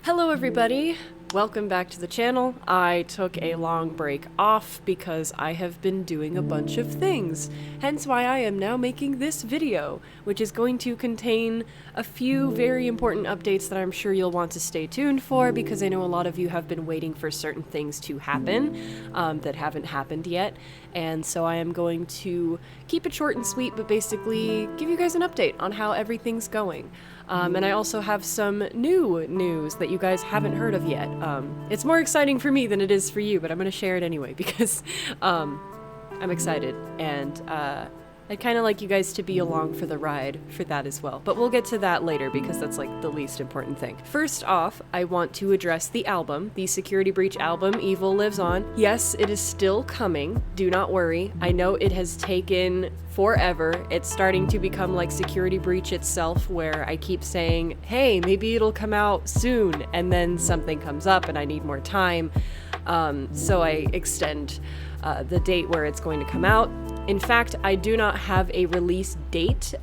Hello everybody, welcome back to the channel. I took a long break off because I have been doing a bunch of things, hence why I am now making this video, which is going to contain a few very important updates that I'm sure you'll want to stay tuned for, because I know a lot of you have been waiting for certain things to happen that haven't happened yet, and so I am going to keep it short and sweet, but basically give you guys an update on how everything's going. And I also have some new news that you guys haven't heard of yet. It's more exciting for me than it is for you, but I'm going to share it anyway because I'm excited, and I'd kind of like you guys to be along for the ride for that as well. But we'll get to that later because that's like the least important thing. First off, I want to address the album, the Security Breach album, Evil Lives On. Yes, it is still coming. Do not worry. I know it has taken forever. It's starting to become like Security Breach itself, where I keep saying, hey, maybe it'll come out soon, and then something comes up and I need more time. So I extend the date where it's going to come out. In fact, I do not have a release date.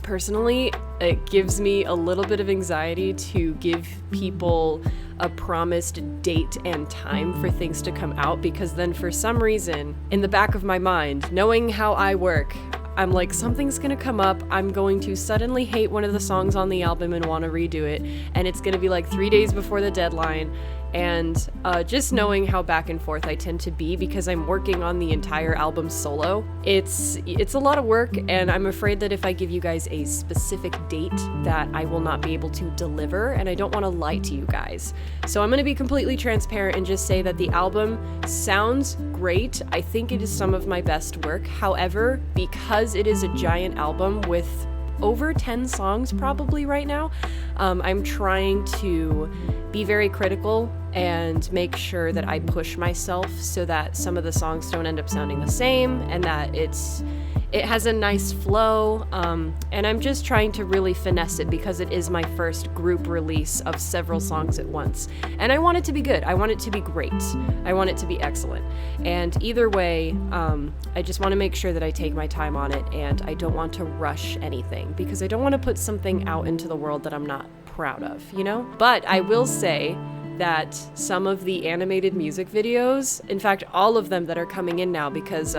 Personally, it gives me a little bit of anxiety to give people a promised date and time for things to come out, because then for some reason, in the back of my mind, knowing how I work, I'm like, something's gonna come up, I'm going to suddenly hate one of the songs on the album and want to redo it, and it's gonna be like 3 days before the deadline. And just knowing how back and forth I tend to be, because I'm working on the entire album solo, it's a lot of work, and I'm afraid that if I give you guys a specific date that I will not be able to deliver, and I don't want to lie to you guys. So I'm going to be completely transparent and just say that the album sounds great. I think it is some of my best work. However, because it is a giant album with over 10 songs probably right now, I'm trying to be very critical and make sure that I push myself so that some of the songs don't end up sounding the same, and that it has a nice flow, and I'm just trying to really finesse it because it is my first group release of several songs at once, and I want it to be good. I want it to be great. I want it to be excellent, and either way, I just want to make sure that I take my time on it, and I don't want to rush anything because I don't want to put something out into the world that I'm not proud of, you know? But I will say that some of the animated music videos, in fact all of them that are coming in now, because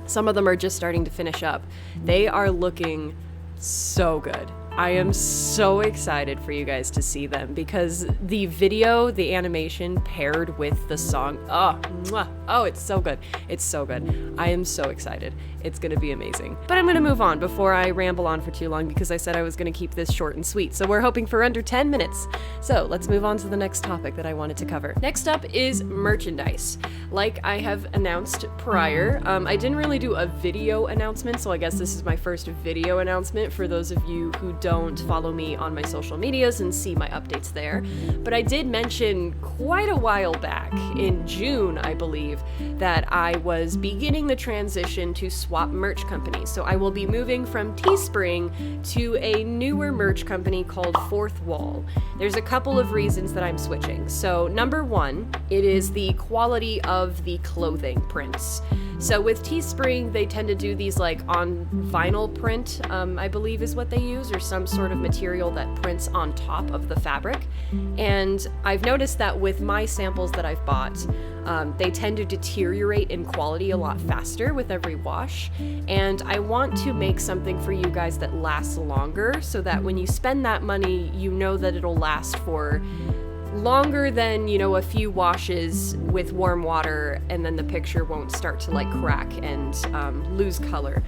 some of them are just starting to finish up, they are looking so good. I am so excited for you guys to see them, because the video, the animation paired with the song, oh, it's so good. It's so good. I am so excited. It's gonna be amazing. But I'm gonna move on before I ramble on for too long, because I said I was gonna keep this short and sweet. So we're hoping for under 10 minutes. So let's move on to the next topic that I wanted to cover. Next up is merchandise. Like I have announced prior, I didn't really do a video announcement, so I guess this is my first video announcement for those of you who don't follow me on my social medias and see my updates there. But I did mention quite a while back, in June I believe, that I was beginning the transition to swap merch companies. So I will be moving from Teespring to a newer merch company called Fourth Wall. There's a couple of reasons that I'm switching. So number one, it is the quality of the clothing prints. So with Teespring, they tend to do these like on vinyl print, I believe is what they use, or some sort of material that prints on top of the fabric. And I've noticed that with my samples that I've bought, they tend to deteriorate in quality a lot faster with every wash. And I want to make something for you guys that lasts longer, so that when you spend that money, you know that it'll last for longer than, you know, a few washes with warm water, and then the picture won't start to like crack and lose color.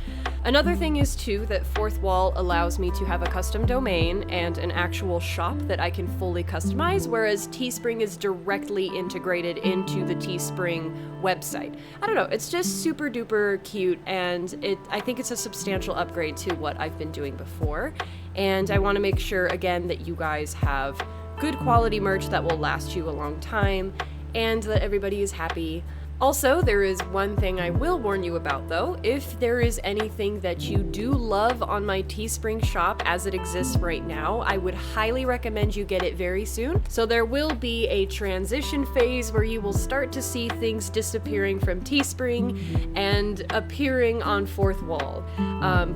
Another thing is too that Fourth Wall allows me to have a custom domain and an actual shop that I can fully customize, whereas Teespring is directly integrated into the Teespring website. I don't know, it's just super duper cute, and I think it's a substantial upgrade to what I've been doing before, and I want to make sure again that you guys have good quality merch that will last you a long time, and that everybody is happy. Also, there is one thing I will warn you about though. If there is anything that you do love on my Teespring shop as it exists right now, I would highly recommend you get it very soon. So there will be a transition phase where you will start to see things disappearing from Teespring and appearing on Fourth Wall.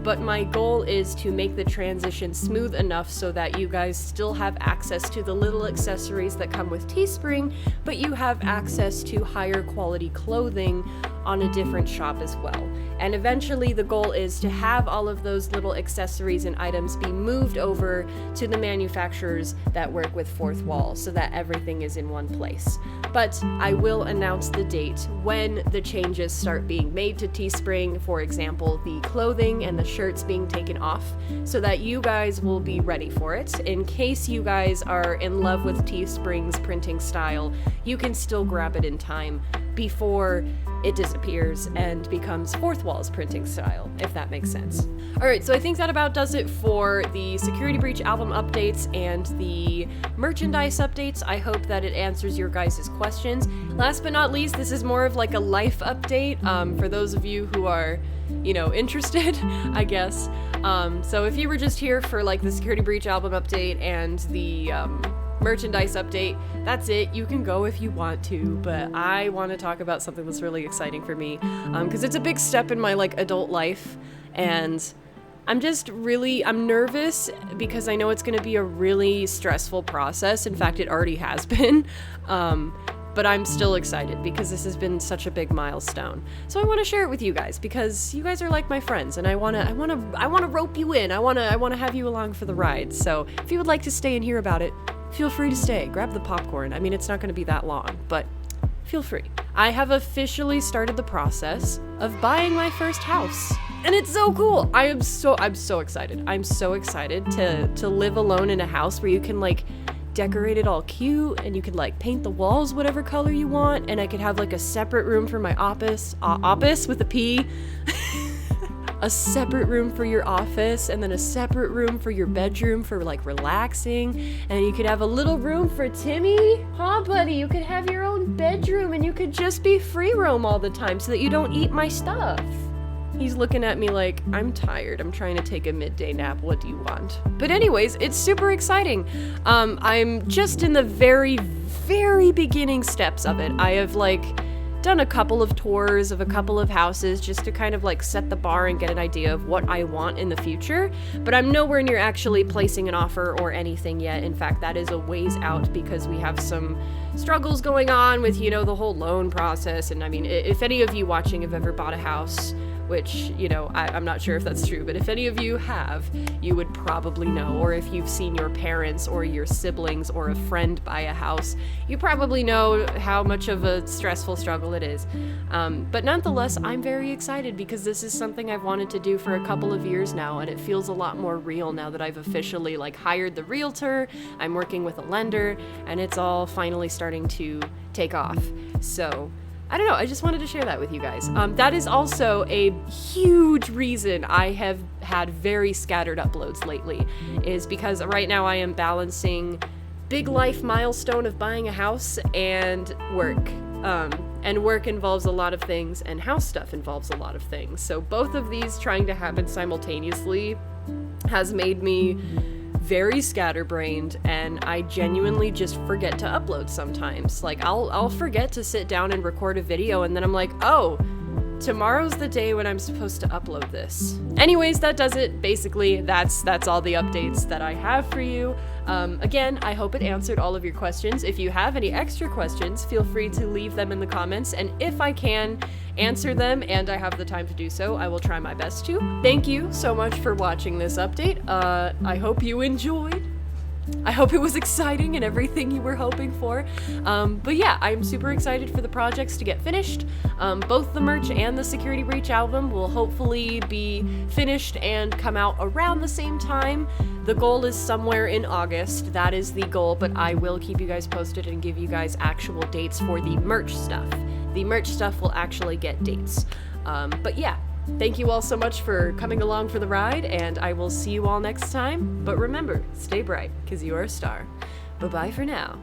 But my goal is to make the transition smooth enough so that you guys still have access to the little accessories that come with Teespring, but you have access to higher quality clothing on a different shop as well. And eventually the goal is to have all of those little accessories and items be moved over to the manufacturers that work with Fourth Wall so that everything is in one place. But I will announce the date when the changes start being made to Teespring, for example, the clothing and the shirts being taken off, so that you guys will be ready for it. In case you guys are in love with Teespring's printing style, you can still grab it in time before it disappears and becomes Fourth Wall's printing style, if that makes sense. Alright, so I think that about does it for the Security Breach album updates and the merchandise updates. I hope that it answers your guys' questions. Last but not least, this is more of like a life update for those of you who are, you know, interested, I guess. So if you were just here for like the Security Breach album update and the merchandise update, that's it. You can go if you want to, but I want to talk about something that's really exciting for me, because it's a big step in my like adult life, and I'm nervous because I know it's going to be a really stressful process. In fact, it already has been. But I'm still excited because this has been such a big milestone. So I want to share it with you guys because you guys are like my friends, and I want to rope you in. I want to have you along for the ride. So if you would like to stay and hear about it, feel free to stay. Grab the popcorn. I mean, it's not going to be that long, but feel free. I have officially started the process of buying my first house. And it's so cool. I'm so excited. I'm so excited to live alone in a house where you can like decorate it all cute and you could like paint the walls whatever color you want, and I could have like a separate room for my office with a P. A separate room for your office, and then a separate room for your bedroom for like relaxing, and you could have a little room for Timmy. Huh, buddy? You could have your own bedroom and you could just be free roam all the time so that you don't eat my stuff. He's looking at me like, I'm tired. I'm trying to take a midday nap. What do you want? But anyways, it's super exciting. I'm just in the very, very beginning steps of it. I have like done a couple of tours of a couple of houses just to kind of like set the bar and get an idea of what I want in the future, but I'm nowhere near actually placing an offer or anything yet. In fact, that is a ways out because we have some struggles going on with, you know, the whole loan process. And I mean, if any of you watching have ever bought a house, which, you know, I'm not sure if that's true, but if any of you have, you would probably know. Or if you've seen your parents or your siblings or a friend buy a house, you probably know how much of a stressful struggle it is. But nonetheless, I'm very excited because this is something I've wanted to do for a couple of years now, and it feels a lot more real now that I've officially like hired the realtor, I'm working with a lender, and it's all finally starting to take off. So I don't know, I just wanted to share that with you guys. That is also a huge reason I have had very scattered uploads lately, is because right now I am balancing big life milestone of buying a house and work. And work involves a lot of things, and house stuff involves a lot of things. So both of these trying to happen simultaneously has made me very scatterbrained, and I genuinely just forget to upload sometimes. Like I'll forget to sit down and record a video, and then I'm like, oh, tomorrow's the day when I'm supposed to upload this. Anyways, that does it. Basically, that's all the updates that I have for you. Again, I hope it answered all of your questions. If you have any extra questions, feel free to leave them in the comments, and if I can answer them and I have the time to do so, I will try my best to. Thank you so much for watching this update. I hope you enjoyed. I hope it was exciting and everything you were hoping for. But yeah, I'm super excited for the projects to get finished. Both the merch and the Security Breach album will hopefully be finished and come out around the same time. The goal is somewhere in August. That is the goal, but I will keep you guys posted and give you guys actual dates for the merch stuff. The merch stuff will actually get dates. But yeah. Thank you all so much for coming along for the ride, and I will see you all next time. But remember, stay bright, because you are a star. Bye-bye for now.